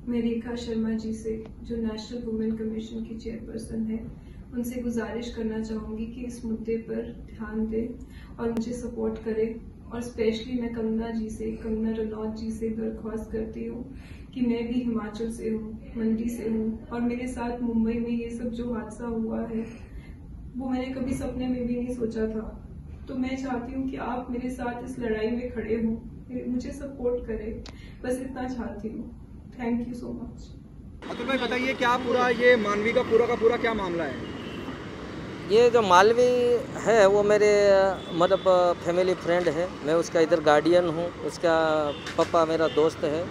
मैं रेखा शर्मा जी से, जो नेशनल वुमेन कमीशन की चेयरपर्सन है, उनसे गुजारिश करना चाहूँगी कि इस मुद्दे पर ध्यान दें और मुझे सपोर्ट करें। और स्पेशली मैं कंगना रनौत जी से दरख्वास्त करती हूँ कि मैं भी हिमाचल से हूँ, मंडी से हूँ, और मेरे साथ मुंबई में ये सब जो हादसा हुआ है वो मैंने कभी सपने में भी नहीं सोचा था। तो मैं चाहती हूँ कि आप मेरे साथ इस लड़ाई में खड़े हों, मुझे सपोर्ट करें, बस इतना चाहती हूँ। Thank you so much. Atul भाई बताइए, क्या पूरा ये मानवी का पूरा क्या मामला है? ये जो मालवी है वो मेरे मतलब फैमिली फ्रेंड है, मैं उसका इधर गार्डियन हूँ, उसका पापा मेरा दोस्त है।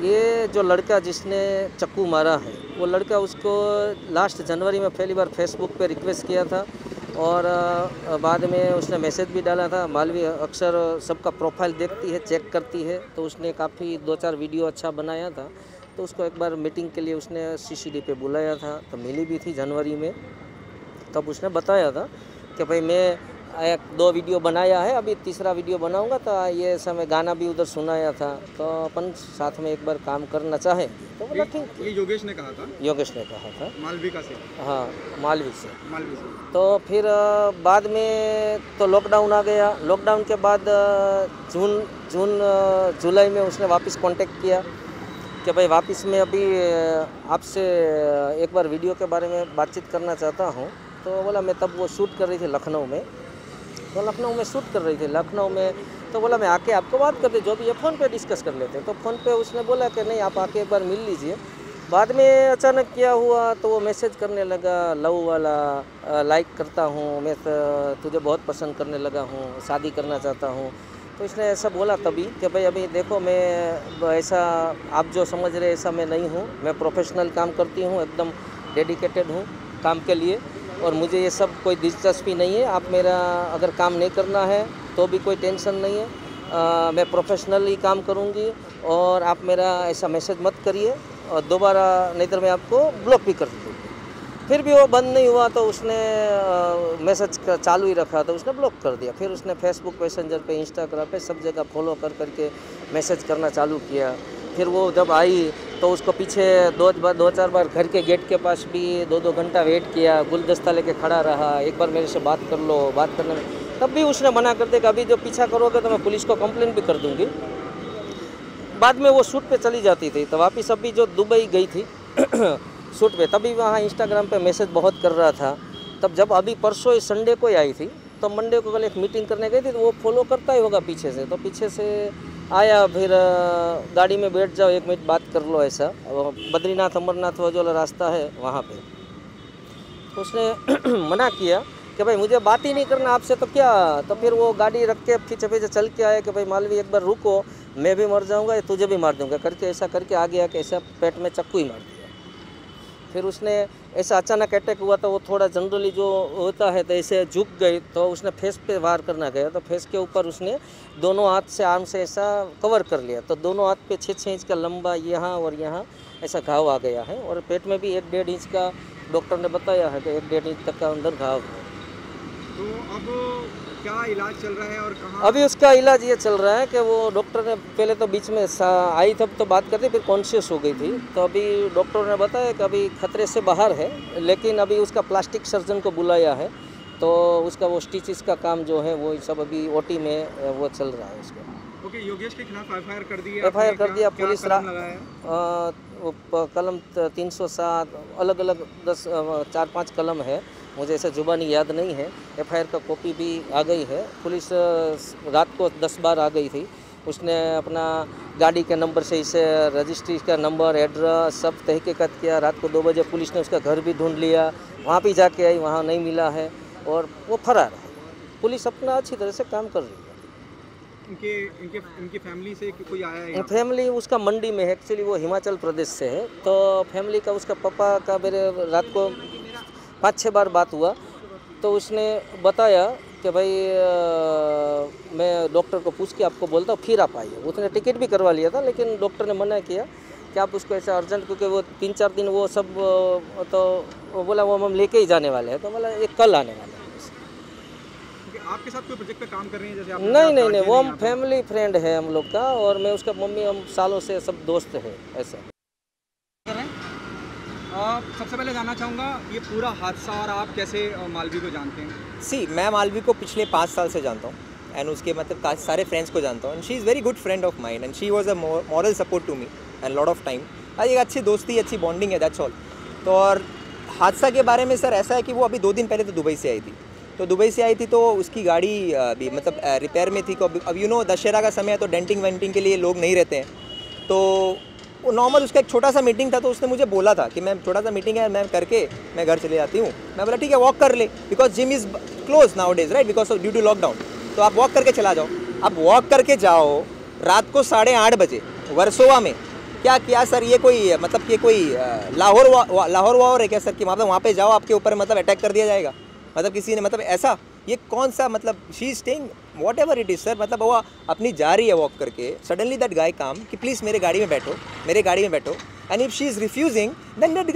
ये जो लड़का जिसने चक्कू मारा है वो लड़का, उसको लास्ट जनवरी में पहली बार फेसबुक पे रिक्वेस्ट किया था और बाद में उसने मैसेज भी डाला था। मालवी अक्सर सबका प्रोफाइल देखती है, चेक करती है, तो उसने काफ़ी 2-4 वीडियो अच्छा बनाया था। तो उसको एक बार मीटिंग के लिए उसने CCD पे बुलाया था, तो मिली भी थी जनवरी में। तब उसने बताया था कि भाई मैं 1-2 वीडियो बनाया है, अभी तीसरा वीडियो बनाऊंगा, तो ये समय गाना भी उधर सुनाया था, तो अपन साथ में एक बार काम करना चाहें। तो बोला ठीक। ये योगेश ने कहा था? योगेश ने कहा था, मालविका से। हाँ, मालवी से। तो फिर बाद में तो लॉकडाउन आ गया। लॉकडाउन के बाद जुलाई में उसने वापस कांटेक्ट किया कि भाई वापस मैं अभी आपसे एक बार वीडियो के बारे में बातचीत करना चाहता हूँ। तो बोला मैं तब वो शूट कर रही थी लखनऊ में, तो लखनऊ में शूट कर रही थी लखनऊ में। तो बोला मैं आके आपको बात करते, जो भी ये फ़ोन पे डिस्कस कर लेते। तो फ़ोन पे उसने बोला कि नहीं, आप आके एक बार मिल लीजिए। बाद में अचानक क्या हुआ, तो वो मैसेज करने लगा लव वाला, लाइक करता हूँ मैं, तुझे बहुत पसंद करने लगा हूँ, शादी करना चाहता हूँ। तो इसने ऐसा बोला तभी कि भाई अभी देखो, मैं ऐसा आप जो समझ रहे ऐसा मैं नहीं हूँ, मैं प्रोफेशनल काम करती हूँ, एकदम डेडिकेटेड हूँ काम के लिए, और मुझे ये सब कोई दिलचस्पी नहीं है। आप मेरा अगर काम नहीं करना है तो भी कोई टेंशन नहीं है, मैं प्रोफेशनली काम करूँगी, और आप मेरा ऐसा मैसेज मत करिए, और दोबारा नहीं तो मैं आपको ब्लॉक भी कर दूँगी। फिर भी वो बंद नहीं हुआ, तो उसने मैसेज चालू ही रखा, तो उसने ब्लॉक कर दिया। फिर उसने फेसबुक मैसेंजर पे, इंस्टाग्राम पे सब जगह फॉलो करके मैसेज करना चालू किया। फिर वो जब आई तो उसको पीछे 2-4 बार घर के गेट के पास भी 2-2 घंटा वेट किया, गुलदस्ता लेके खड़ा रहा, एक बार मेरे से बात कर लो। बात करने में तब भी उसने मना कर दिया कि अभी जो पीछा करोगे तो मैं पुलिस को कंप्लेन भी कर दूँगी। बाद में वो शूट पे चली जाती थी, तो वापस अभी जो दुबई गई थी शूट पे, तभी वहाँ इंस्टाग्राम पे मैसेज बहुत कर रहा था। तब जब अभी परसों संडे को ही आई थी, तो मंडे को कल एक मीटिंग करने गई थी, तो वो फॉलो करता ही होगा पीछे से, तो पीछे से आया, फिर गाड़ी में बैठ जाओ, 1 मिनट बात कर लो, ऐसा। बद्रीनाथ अमरनाथ वो जो रास्ता है वहाँ पे तो उसने मना किया कि भाई मुझे बात ही नहीं करना आपसे, तो क्या। तो फिर वो गाड़ी रख के पीछे पीछे चल के आया कि भाई मालवी एक बार रुको, मैं भी मर जाऊँगा, तुझे भी मार दूँगा करके, ऐसा करके आ गया कि ऐसा पेट में चक्कू ही मार दिया। फिर उसने ऐसा अचानक अटैक हुआ, तो वो थोड़ा जनरली जो होता है तो ऐसे झुक गई, तो उसने फेस पे वार करना गया, तो फेस के ऊपर उसने दोनों हाथ से, आर्म से ऐसा कवर कर लिया, तो दोनों हाथ पे 6-6 इंच का लंबा यहाँ और यहाँ ऐसा घाव आ गया है, और पेट में भी 1-1.5 इंच का डॉक्टर ने बताया है कि 1-1.5 इंच तक का अंदर घाव है। तो अब क्या इलाज चल रहा है और कहाँ? अभी उसका इलाज ये चल रहा है कि वो डॉक्टर ने पहले तो बीच में आई तब तो बात करती, फिर कॉन्शियस हो गई थी, तो अभी डॉक्टर ने बताया कि अभी खतरे से बाहर है, लेकिन अभी उसका प्लास्टिक सर्जन को बुलाया है, तो उसका वो स्टिचेस का काम जो है वो सब अभी OT में वो चल रहा है उसका। ओके, योगेश के खिलाफ FIR कर दी? FIR कर दिया पुलिस। कलम 307 अलग अलग 4-5 कलम है, मुझे ऐसे जुबानी याद नहीं है। FIR का कॉपी भी आ गई है। पुलिस रात को 10 बार आ गई थी, उसने अपना गाड़ी के नंबर से इसे रजिस्ट्री का नंबर, एड्रेस सब तहकीकात किया। रात को 2 बजे पुलिस ने उसका घर भी ढूंढ लिया, वहाँ भी जाके आई, वहाँ नहीं मिला है, और वो फरार है। पुलिस अपना अच्छी तरह से काम कर रही है। इनके फैमिली से कोई आया है? फैमिली उसका मंडी में है, एक्चुअली वो हिमाचल प्रदेश से है, तो फैमिली का, उसका पापा का मेरे रात को 5-6 बार बात हुआ, तो उसने बताया कि भाई मैं डॉक्टर को पूछ के आपको बोलता हूँ, फिर आप आइए। उसने टिकट भी करवा लिया था, लेकिन डॉक्टर ने मना किया कि आप उसको ऐसा अर्जेंट, क्योंकि वो 3-4 दिन वो सब, तो वो बोला वो हम लेके ही जाने वाले हैं, तो बोला ये कल आने वाले हैं। आपके साथ कोई प्रोजेक्ट पे काम कर रही है? जैसे नहीं, वो हम फैमिली फ्रेंड है हम लोग का, और मैं उसका मम्मी, हम सालों से सब दोस्त है ऐसा। सबसे पहले जानना चाहूँगा ये पूरा हादसा और आप कैसे मालवी को जानते हैं? सी मैं मालवी को पिछले 5 साल से जानता हूँ एंड उसके मतलब सारे फ्रेंड्स को जानता हूँ and she is very good friend of mind and she was a moral support to me and lot of time. एक अच्छी दोस्ती अच्छी बॉन्डिंग है, दैट्स ऑल। तो और हादसा के बारे में सर ऐसा है कि वो अभी 2 दिन पहले तो दुबई से आई थी, तो उसकी गाड़ी भी मतलब रिपेयर में थी। अब यू नो दशहरा का समय है तो डेंटिंग वेंटिंग के लिए लोग नहीं रहते हैं, तो वो नॉर्मल उसका एक छोटा सा मीटिंग था। तो उसने मुझे बोला था कि मैं छोटा सा मीटिंग है, मैं करके मैं घर चले जाती हूँ। मैं बोला ठीक है वॉक कर ले, because gym is close nowadays right, because of due to lockdown. तो आप वॉक करके चला जाओ। अब वॉक करके जाओ रात को 8:30 बजे वर्सोवा में, क्या सर ये कोई मतलब कि कोई लाहौर वाहौर है क्या सर कि मतलब वहाँ पे जाओ आपके ऊपर मतलब अटैक कर दिया जाएगा, मतलब किसी ने मतलब ऐसा ये कौन सा मतलब she is staying what ever it is sir, मतलब वो अपनी जा रही है वॉक करके। सडनली दैट गाय काम कि प्लीज़ मेरे गाड़ी में बैठो and if she is refusing then that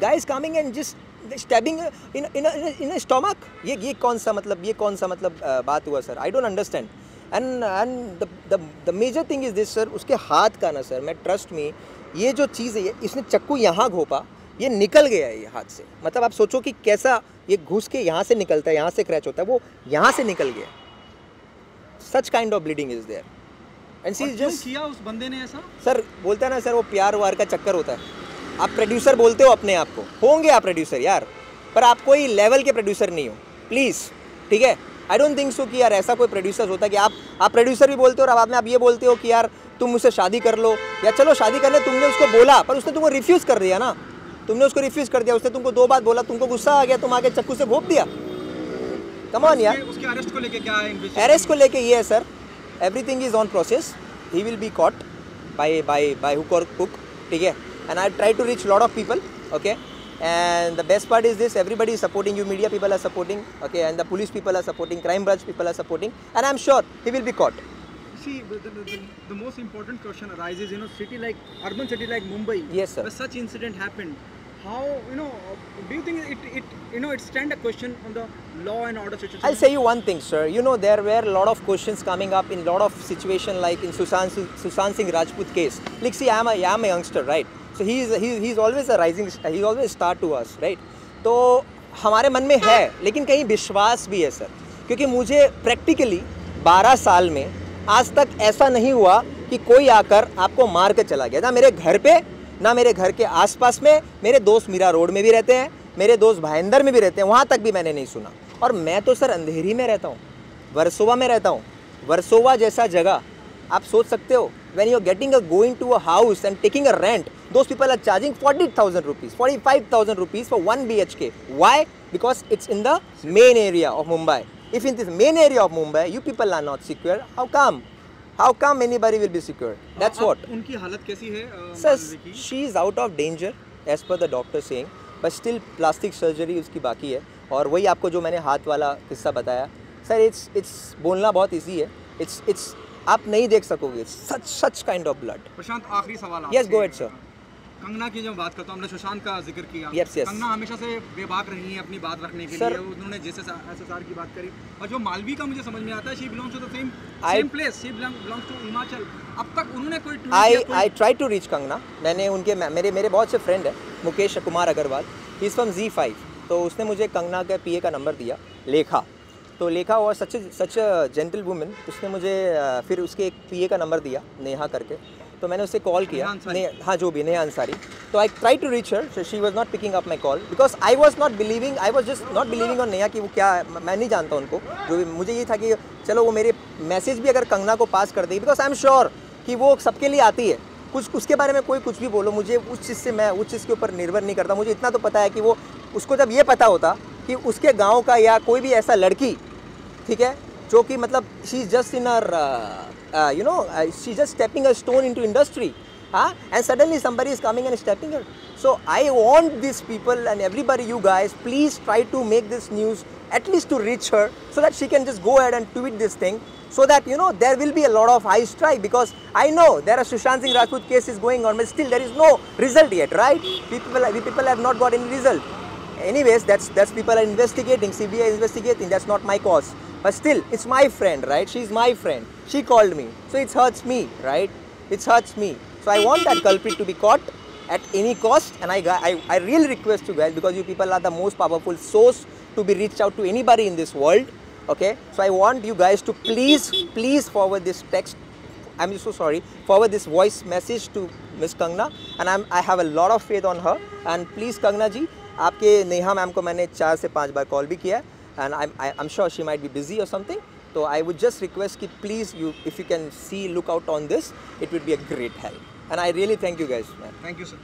guy is coming and just stabbing in stomach. ये कौन सा मतलब बात हुआ sir, I don't understand. And the major thing is this sir, उसके हाथ का ना सर, मैं ट्रस्ट मी ये जो चीज़ है इसने चक्कू यहाँ घोपा, ये निकल गया है ये हाथ से। मतलब आप सोचो कि कैसा ये घुस के यहाँ से निकलता है, यहाँ से क्रैच होता है, वो यहाँ से निकल गया। Such kind of bleeding is there and she just किया उस बंदे ने ऐसा। सर बोलता है ना सर वो प्यार वार का चक्कर होता है। आप प्रोड्यूसर बोलते हो अपने आप को, होंगे आप प्रोड्यूसर यार, पर आप कोई लेवल के प्रोड्यूसर नहीं हो प्लीज़, ठीक है। आई डोंट थिंक सो कि यार ऐसा कोई प्रोड्यूसर होता है कि आप प्रोड्यूसर भी बोलते हो और बाद में आप ये बोलते हो कि यार तुम मुझसे शादी कर लो, या चलो शादी करने तुमने उसको बोला पर उसने तुमको रिफ्यूज़ कर दिया ना, तुमने उसको रिफ्यूज़ कर दिया, उसने तुमको 2 बात बोला, तुमको गुस्सा आ गया, तुम आगे चक्कू से घोप दिया। कम ऑन यार। उसके अरेस्ट को लेके क्या है? अरेस्ट को लेके ये है sir, everything is on process, he will be caught by hook और हुक, ठीक है। And I try to reach lot of people, okay. And the best part is this, everybody is supporting you, media people are supporting, okay, and the police people are supporting, crime branch people are supporting, and I'm sure he will be caught. See, the most important question arises, you know, urban city like Mumbai, yes sir, where such incident happened, how, you know, do you think it stand a question on the law and order situation? I'll say you one thing sir, you know there were a lot of questions coming up in lot of situation like in Sushant Singh Rajput case. Like see, I am a youngster, right? So he's always a rising, he always star to us, right? तो हमारे मन में है, लेकिन कहीं विश्वास भी है सर, क्योंकि मुझे प्रैक्टिकली 12 साल में आज तक ऐसा नहीं हुआ कि कोई आकर आपको मार के चला गया, ना मेरे घर पे ना मेरे घर के आसपास में। मेरे दोस्त मीरा रोड में भी रहते हैं, मेरे दोस्त भाईंदर में भी रहते हैं, वहाँ तक भी मैंने नहीं सुना। और मैं तो सर अंधेरी में रहता हूँ, वर्सोवा में रहता हूँ। वर्सोवा जैसा जगह आप सोच सकते हो, when you are going to a house and taking a rent, those people are charging 40,000 rupees, 45,000 rupees for 1 BHK. Why? Because it's in the main area of Mumbai. If in this main area of Mumbai, you people are not secure, how come? How come anybody will be secure? That's what. उनकी हालत कैसी है? Sir, she is out of danger as per the doctor saying, but still plastic surgery उसकी बाकी है। और वही आपको जो मैंने हाथ वाला किस्सा बताया सर, it's बोलना बहुत ईजी है, it's आप नहीं देख सकोगे सच काइंड ऑफ ब्लड। प्रशांत, आखिरी सवाल। Yes go ahead sir. Kangana की जब बात करता हूँ, हमने सुशांत का जिक्र किया। yes. कंगना हमेशा से बेबाक रही है अपनी बात रखने के लिए। उन्होंने SSR की बात करी, और जो मालवी का मुझे समझ में आता है, she belongs to the same place, she belongs to Himachal. अब तक उन्होंने कोई I try to reach Kangana. मैंने उनके मेरे बहुत से फ्रेंड है, Mukesh Kumar Agarwal, he is from Z5, तो उसने मुझे कंगना के PA का नंबर दिया, लेखा। तो लेखा और सच जेंटल वुमेन, उसने मुझे फिर उसके एक PA का नंबर दिया, नेहा करके। तो मैंने उससे कॉल किया, हाँ जो भी नेहा अंसारी। तो I try to reach her, she was not picking up my call because I was just not believing on Neha कि वो क्या, मैं नहीं जानता उनको। जो भी मुझे ये था कि चलो वो मेरे मैसेज भी अगर कंगना को पास कर देगी, बिकॉज आई एम श्योर कि वो सबके लिए आती है। कुछ उसके बारे में कोई कुछ भी बोलो, मुझे उस चीज़ के ऊपर निर्भर नहीं करता। मुझे इतना तो पता है कि वो, उसको जब ये पता होता कि उसके गांव का या कोई भी ऐसा लड़की, ठीक है, जो कि मतलब she is just in uh she just stepping a stone into industry, and suddenly somebody is coming and stepping her. So I want these people and everybody, you guys, please try to make this news at least to reach her, so that she can just go ahead and tweet this thing, so that you know there will be a lot of high strike, because I know there are Sushant Singh Rajput cases going on, but still there is no result yet, right? People have not got any result. Anyways, that's people are investigating, CBI is investigating, that's not my cause, but still it's my friend, right? She's my friend, she called me, so it hurts me, right? It hurts me. So I want that culprit to be caught, at any cost. And I really request you guys, because you people are the most powerful source to be reached out to anybody in this world. Okay, so I want you guys to please forward this text. I'm so sorry. Forward this voice message to Miss Kangna, and I have a lot of faith on her. And please Kangna ji, आपके Neha ma'am को मैंने 4 से 5 बार call भी किया है, and I'm sure she might be busy or something. So I would just request कि please if you can look out on this, it would be a great help. And I really thank you guys, man. Thank you, sir.